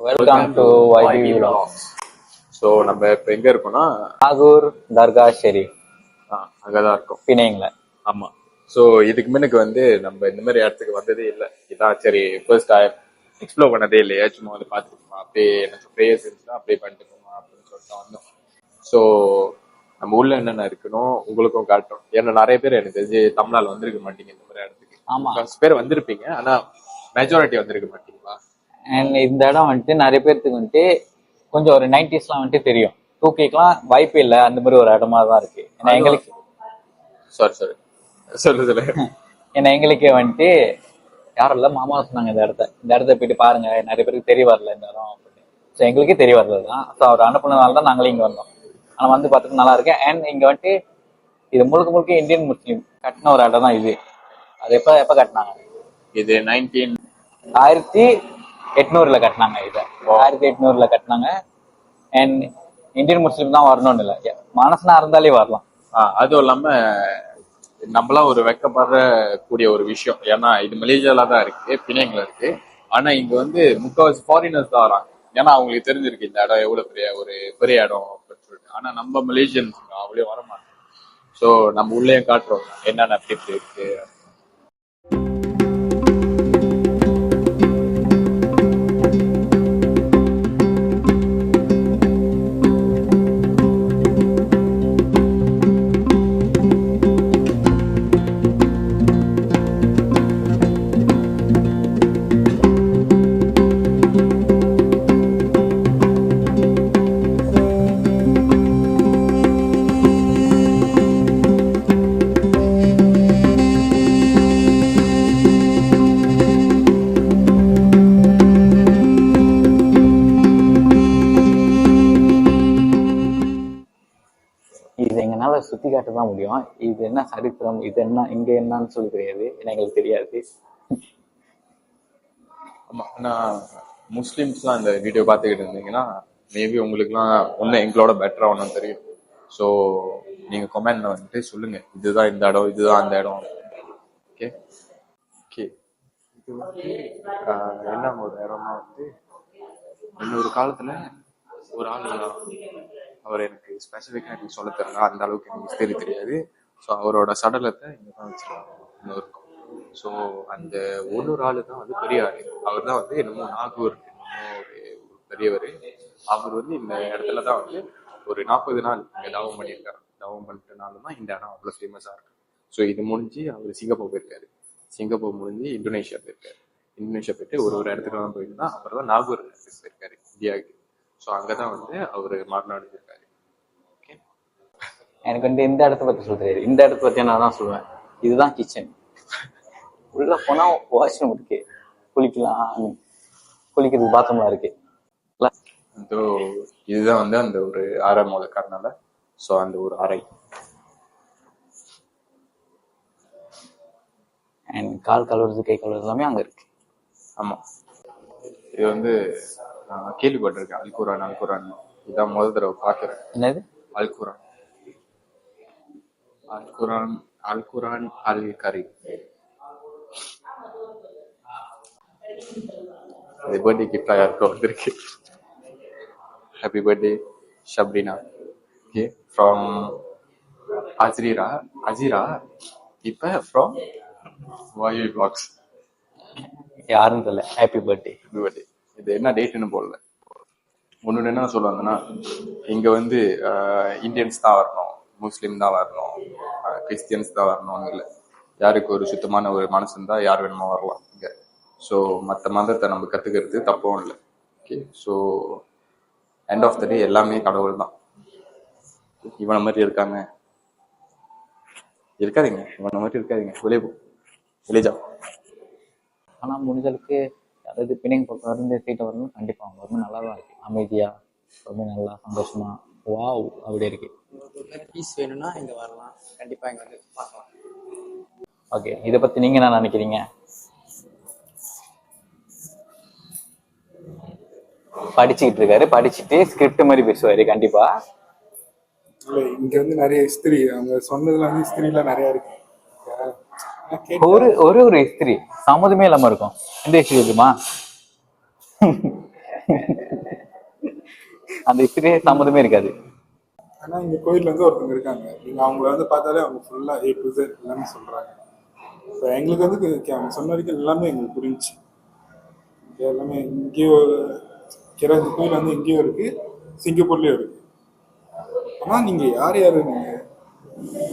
Welcome to YB Vlogs. So நம்ம இப்போ எங்கே இருக்கோம்னா நாகூர் தர்கா ஷெரீஃப் அங்கே தான் இருக்கோம், பிணைங்கள. ஆமாம். ஸோ இதுக்கு முன்னுக்கு வந்து நம்ம இந்த மாதிரி இடத்துக்கு வந்ததே இல்லை. இதான் சரி ஃபர்ஸ்ட் டைம் எக்ஸ்ப்ளோர் பண்ணதே இல்லையா, சும்மா வந்து பார்த்துருக்கோமா, அப்படியே எனக்கு ப்ரேயர்ஸ் இருந்துச்சுன்னா அப்படியே பண்ணிட்டு போமா அப்படின்னு சொல்லிட்டு வந்தோம். ஸோ நம்ம உள்ள என்னென்ன இருக்கணும் உங்களுக்கும் காட்டுறோம். ஏன்னா நிறைய பேர் எனக்கு தெரிஞ்சு தமிழ்நாடு வந்திருக்க மாட்டீங்க இந்த மாதிரி இடத்துக்கு. ஆமாம், கொஞ்சம் பேர் வந்திருப்பீங்க, ஆனால் மெஜாரிட்டி வந்திருக்க மாட்டீங்களா. அண்ட் இந்த இடம் வந்துட்டு நிறைய பேர்த்துக்கு வந்துட்டு கொஞ்சம் ஒரு 90sலாம் வந்துட்டு தெரியும். 2Kலாம் வாய்ப்பு இல்லை, அந்த மாதிரி ஒரு இடமா தான் இருக்கு. ஏன்னா எங்களுக்கு சொல்லுதுல ஏன்னா எங்களுக்கே வந்துட்டு யாரும் இல்லை, மாமா சொன்னாங்க இந்த இடத்த போயிட்டு பாருங்க, நிறைய பேருக்கு தெரிய வரல இந்த இடம் அப்படின்னு. ஸோ எங்களுக்கே தெரிய வரல தான். ஸோ அவர் அனுப்புனதுனால தான் நாங்களே இங்கே வந்தோம். ஆனால் வந்து பார்த்துட்டு நல்லா இருக்கு. அண்ட் இங்கே வந்துட்டு இது முழுக்க முழுக்க இந்தியன் முஸ்லீம் கட்டின ஒரு இடம் தான் இது. அது எப்போ கட்டினாங்க? இது 1800 கட்டினாங்க. இதை 1800 கட்டினாங்க. அண்ட் இந்தியன் முஸ்லீம் தான் வரணும்னு இல்லை, மனசுனா இருந்தாலே வரலாம். அதுவும் இல்லாம நம்மளாம் ஒரு வெக்கப்படுற கூடிய ஒரு விஷயம். ஏன்னா இது மலேசியால தான் இருக்கு, பிணைங்கள இருக்கு. ஆனா இங்க வந்து முக்கால்வாசி ஃபாரினர்ஸ் தான் வராங்க. ஏன்னா அவங்களுக்கு தெரிஞ்சிருக்கு இந்த இடம் எவ்வளவு பெரிய இடம் அப்படின்னு சொல்லிட்டு. ஆனா நம்ம மலேசியன்ஸ் அவ்வளோ வர மாட்டோம். ஸோ நம்ம உள்ளே காட்டுறோம் என்னென்ன டிப் இருக்கு. சுத்தி காட்டதான் முடியும். இது என்ன சரித்திரம், இது என்ன இங்க என்னன்னு சொல்லி தெரியாது, ஏன்னா எங்களுக்கு தெரியாது. ஆமா, நான் முஸ்லிம்ஸ்லாம் இந்த வீடியோ பார்த்துக்கிட்டு இருந்தீங்கன்னா மேபி உங்களுக்குலாம் ஒன்றும் எங்களோட பெட்டரா ஒன்றும் தெரியும். ஸோ நீங்க கமெண்ட்ல வந்துட்டு சொல்லுங்க, இதுதான் இந்த இடம், இதுதான் அந்த இடம். ஓகே ஓகே இது வந்து என்ன ஒரு இடம்னா வந்து இன்னொரு காலத்துல ஒரு ஆள், அவர் எனக்கு ஸ்பெசிஃபிக்காக எனக்கு சொல்ல தெரியல, அந்த அளவுக்கு எனக்கு ஹிஸ்டரி தெரியாது. ஸோ அவரோட சடலத்தை இங்கே தான் வச்சுருக்காங்க இருக்கும். ஸோ அந்த ஒரு ஆள் தான் வந்து பெரிய ஆள். அவர் தான் வந்து என்னமோ நாகூர் என்னமோ ஒரு பெரியவர். அவர் வந்து இந்த இடத்துல தான் வந்து ஒரு 40 நாள் இங்கே தவம் பண்ணியிருக்காரு. தவம் பண்ணிட்டனால தான் இந்த இடம் அவ்வளோ ஃபேமஸாக இருக்கு. ஸோ இது முடிஞ்சு அவர் சிங்கப்பூர் போயிருக்காரு. சிங்கப்பூர் முடிஞ்சு இந்தோனேஷியா போயிருக்காரு. இந்தோனேஷியா போயிட்டு ஒரு இடத்துக்குலாம் போயிட்டு தான் அப்புறம் தான் நாகூர் போயிருக்காரு, இந்தியாவுக்கு. ஸோ அங்கதான் வந்து அவரு மாநாடு இருக்காரு. எனக்கு வந்து இந்த இடத்த பத்தி சொல்ல தெரியாது. இந்த இடத்த பத்தி நான் தான் சொல்லுவேன், இதுதான் கிச்சன். உள்ள போனா வாஷ்ரூம் இருக்கு, குளிக்கிறதுக்கு பாத்ரூம்லாம் இருக்கு. இதுதான் வந்து அந்த ஒரு அறை மூலக்காரனால. ஸோ அந்த ஒரு அறை அண்ட் கால் கழுவுறது கை கழுவுறது எல்லாமே அங்க இருக்கு. ஆமா, இது வந்து கேள்விப்பட்டிருக்கேன், அல்குரான். இதான் முதல் தடவை பாக்குறேன். என்னது அல்குரான் அல் கரீம். இது பர்த்டே கிஃப்டா யாருக்கும் வந்திருக்கு. Happy birthday Shabrina. Okay, from Ajira இப்ப ஃப்ரம் YB Vlogs. யாரும் தெரியல. Happy birthday. இது என்ன டேட்னு போடல. ஒன்று என்ன சொல்லுவாங்கன்னா, இங்க வந்து இந்தியன்ஸ் தான் வரணும், முஸ்லீம் தான் வரணும், கிறிஸ்டியன்ஸ் தான் வரணும்னு இல்லை. யாருக்கு ஒரு சுத்தமான ஒரு மனசு இருந்தா யார் வேணுமோ வரலாம் இங்க. ஸோ மற்ற மதத்தை நம்ம கத்துக்கிறது தப்பும் இல்லை. Okay, so end of the day எல்லாமே கடவுள் தான். இவனை மாதிரி இருக்காதீங்க, இவனை மாதிரி இருக்காதீங்க, வெளியே. ஆனா முடிஞ்சளவுக்கு அதாவது பிணைங்க பக்கம் இருந்து சீட்டை வரணும், கண்டிப்பா அவங்க ரொம்ப நல்லா தான் இருக்கு. அமைதியா, ரொம்ப நல்லா சந்தோஷமா, வாவ் அப்படி இருக்கு. பீஸ் வேணும்னா இங்க வரலாம், கண்டிப்பா இங்க வந்து பார்க்கலாம். ஓகே, இதை பத்தி நீங்க என்ன நினைக்கிறீங்க? படிச்சுக்கிட்டு இருக்காரு, படிச்சுட்டு ஸ்கிரிப்ட் மாதிரி பேசுவாரு கண்டிப்பா. இங்க வந்து நிறைய ஹிஸ்டரி, அவங்க சொன்னதுல வந்து ஹிஸ்டரிலாம் நிறைய இருக்கு. ஒரு இஸ்திரி சம்மதமே இல்லாம இருக்கும். எந்த இஸ்திரி இருக்குமா? அந்த ஹிஸ்டரியே சம்மந்தமே இருக்காது. ஆனா இங்க கோயில்ல வந்து ஒருத்தவங்க இருக்காங்க, நீங்க அவங்கள வந்து பார்த்தாலே அவங்க ஃபுல்லா A to Z எல்லாமே சொல்றாங்க. இப்போ எங்களுக்கு வந்து அவங்க சொன்ன வரைக்கும் எல்லாமே எங்களுக்கு புரிஞ்சுச்சு. இங்க எல்லாமே இங்கேயோ இந்த கோயில் வந்து இங்கேயும் இருக்கு, சிங்கப்பூர்லயும் இருக்கு. ஆனா நீங்க யார் நீங்க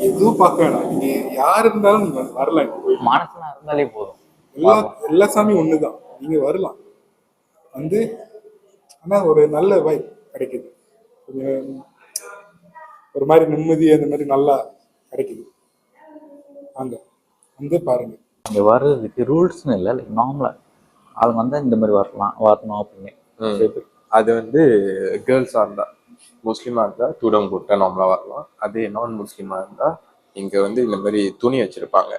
எதுவும் பார்க்க வேணாம், நீங்க யார் இருந்தாலும் நீங்க வரலாம் இந்த கோயில். மனசுனா இருந்தாலே போதும். எல்லா எல்லா சாமியும் ஒண்ணுதான், நீங்க வரலாம் வந்து. ஆனா ஒரு நல்ல வைப் கிடைக்குது, கொஞ்சம் ஒரு மாதிரி நிம்மதி அந்த மாதிரி நல்லா கிடைக்குது. வாங்க வந்து பாருங்க. இங்க வர்றதுக்கு ரூல்ஸ்னு இல்லை, நார்மலா அவங்க வந்தா இந்த மாதிரி வரணும் அப்படின்னு. அது வந்து கேர்ள்ஸா இருந்தா, முஸ்லீமா இருந்தா தூடம் போட்டா நார்மலா வரலாம். அதே நான் முஸ்லீமா இருந்தா இங்க வந்து இந்த மாதிரி துணி வச்சிருப்பாங்க,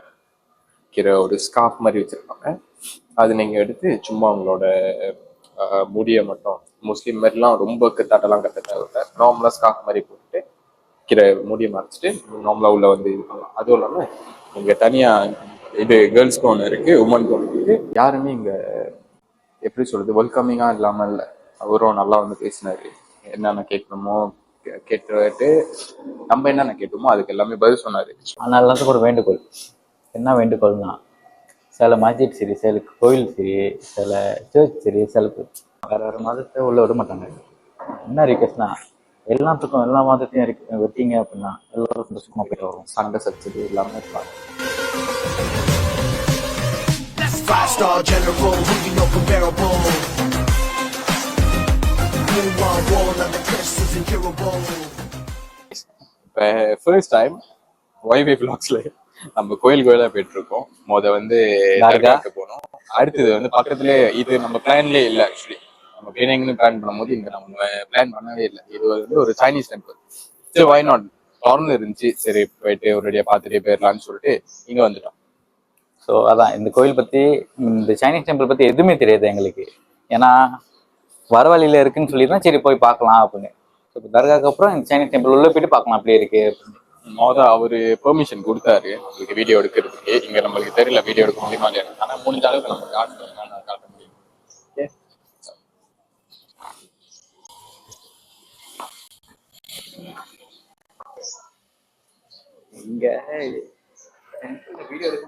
ஒரு ஸ்கார்ஃப் மாதிரி வச்சிருப்பாங்க. அது நீங்க எடுத்து சும்மா உங்களோட முடிய மட்டும், முஸ்லீம் மாதிரிலாம் ரொம்ப கத்தாட்டெல்லாம் கட்ட தேவை, நார்மலா ஸ்கார்ஃப் மாதிரி போட்டுட்டு முடிய மறைச்சிட்டு நார்மலா உள்ள வந்து இது பண்ணலாம். அதுவும் இல்லாம இங்க தனியா இது கேர்ள்ஸ்க்கு ஒன்று இருக்கு, உமனுக்கு ஒன்று இருக்கு. யாருமே இங்க எப்படி சொல்றது வெல்கமிங்கா இல்லாம இல்லை. அவரும் நல்லா வந்து பேசினாரு, என்னென்ன கேட்கணுமோ கேட்டுட்டு நம்ம என்னென்ன கேட்டோமோ அதுக்கு எல்லாமே பதில் சொன்னாரு. ஆனால் எல்லாத்துக்கும் ஒரு வேண்டுகோள். என்ன வேண்டுகோள்னா, சில மஸ்ஜித் சரி, சில கோயில் சரி, சில சர்ச் சரி, சில வேற வேற மதத்தை உள்ள விட மாட்டாங்க. என்ன ரிக்வெஸ்ட்னா, எல்லாத்துக்கும் எல்லா மதத்தையும் வைத்தீங்க அப்படின்னா எல்லாரும் சந்தோஷமா போயிட்டு வரும். சண்டை சச்சது எல்லாமே இருப்பாங்க. Five-star general, who you know comparable. Who on wall on the press is incurable. இப்போ ஃபர்ஸ்ட் டைம் YY vlogsல நம்ம கோயிலா போயிட்டு இருக்கோம். வந்து தர்காக்கு போனோம். அடுத்தது வந்து பக்கத்துலேயே, இது நம்ம பிளான்லேயே இல்லை ஆக்சுவலி. நம்ம பிளானிங்னு பிளான் பண்ணும்போது இங்க நம்ம பிளான் பண்ணவே இல்லை. இது வந்து ஒரு சைனீஸ் டெம்பிள். சரி, வை நாட், திறந்து இருந்துச்சு, சரி போயிட்டு ஒரு ரெடியா பார்த்துட்டே போயிடலான்னு சொல்லிட்டு இங்க வந்துட்டோம். ஸோ அதான் இந்த கோயில் பற்றி, இந்த சைனீஸ் டெம்பிள் பற்றி எதுவுமே தெரியாது எங்களுக்கு. ஏன்னா வர வழியில் இருக்குன்னு சொல்லிடுறோம், சரி போய் பார்க்கலாம் அப்படின்னு. ஸோ இப்போ தர்காக்கு அப்புறம் இந்த சைனீஸ் டெம்பிள் உள்ள போயிட்டு பார்க்கலாம் அப்படியே இருக்கு அப்படின்னு. அவரு பெர்மிஷன் கொடுத்தாரு நம்மளுக்கு வீடியோ எடுக்கிறதுக்கு. இங்க நம்மளுக்கு தெரியல வீடியோ எடுக்க முடியுமா இல்லையா, ஆனா முடிஞ்ச அளவுக்கு நம்ம காட்ட முடியும். இங்க வீடியோ எடுக்க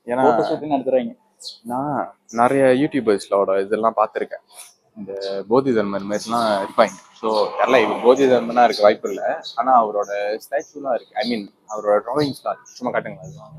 ஏன்னா நடத்துறாங்க. நான் நிறைய யூடியூபர்ஸ்லோட இதெல்லாம் பார்த்துருக்கேன், இந்த போதி தர்மர் மாதிரிலாம் இருப்பாங்க. ஸோ எல்லாம் இவர் போதி தர்மனா இருக்க வாய்ப்பு இல்லை, ஆனால் அவரோட ஸ்டாச்சுலாம் இருக்கு, ஐ மீன் அவரோட ட்ராயிங்ஸ்லாம் இருக்கு. சும்மா காட்டுங்களா?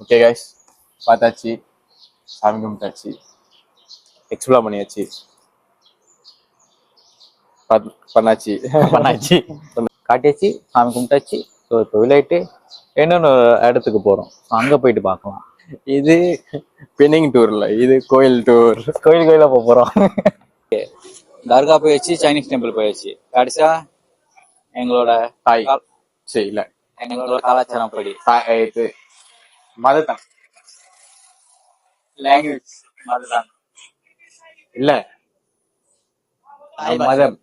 ஓகே கைஸ், பார்த்தாச்சு, சாமி கும்பிட்டாச்சு, எக்ஸ்ப்ளோர் பண்ணியாச்சு, பண்ணாச்சு காட்டியாச்சு, சாமி கும்பிட்டாச்சு. ஸோ இப்போ விளையாட்டு இன்னொன்று இடத்துக்கு போகிறோம், அங்கே போயிட்டு பார்க்கலாம். இது பெண்ணிங் டூர்ல, இது கோயில் டூர். கோயிலாக போகிறோம். தர்கா போயாச்சு, சைனீஸ் டெம்பிள் போயாச்சு. கடைசியா எங்களோட சரி இல்ல எங்களோட கலாச்சாரம் படி இது மதத்தான் லாங்குவேஜ் மதம் இல்ல மதம்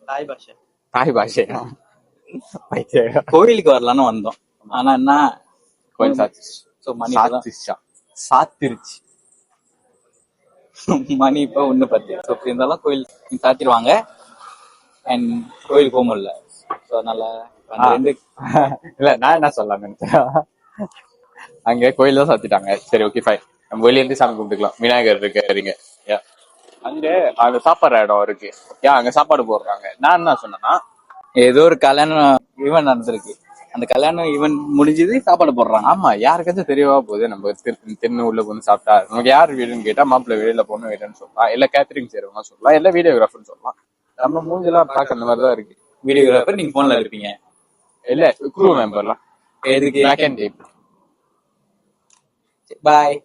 தாய் பாஷை தாய் கோயிலுக்கு வரலான்னு வந்தோம். ஆனா என்ன, கோயில் சாத்திருச்சு. மணி இப்ப 1:10. இருந்தாலும் கோயில் சாத்திடுவாங்க, அண்ட் கோயிலுக்கு போக முடியல. இல்ல நான் என்ன சொல்லலாம் நினைச்சேன், அங்க கோயில் தான் சாத்திட்டாங்க. சரி ஓகே ஃபைன், நம்ம வெளியே இருந்து சாமி கும்பிட்டுக்கலாம். விநாயகர் இருக்காருங்க, அங்க சாப்பாடு இடம் இருக்கு, அங்க சாப்பாடு போடுறாங்க. நான் என்ன சொன்னேன்னா, ஏதோ ஒரு கல்யாணம் ஈவென்ட் நடந்திருக்கு, அந்த கல்யாணம் ஈவென்ட் முடிஞ்சது, சாப்பாடு போடுறாங்க. ஆமா, யாருக்காச்சும் தெரியவா போகுது, நம்ம தென்னு உள்ள வந்து சாப்பிட்டா நமக்கு யார் வீடுன்னு கேட்டா மாப்பிள்ளை வீடுல பொண்ணு வீடுன்னு சொல்லலாம், இல்ல கேட்டரிங் செய்யறவங்க சொல்லலாம், இல்ல வீடியோகிராஃபர்னு சொல்லலாம். நம்ம மூஞ்செல்லாம் பார்க்க அந்த மாதிரிதான் இருக்கு. வீடியோகிராஃபர் நீங்க போன்ல இருப்பீங்க, இல்ல க்ரூ மெம்பர்லாம். எதுக்கு? Back and team. பாய்.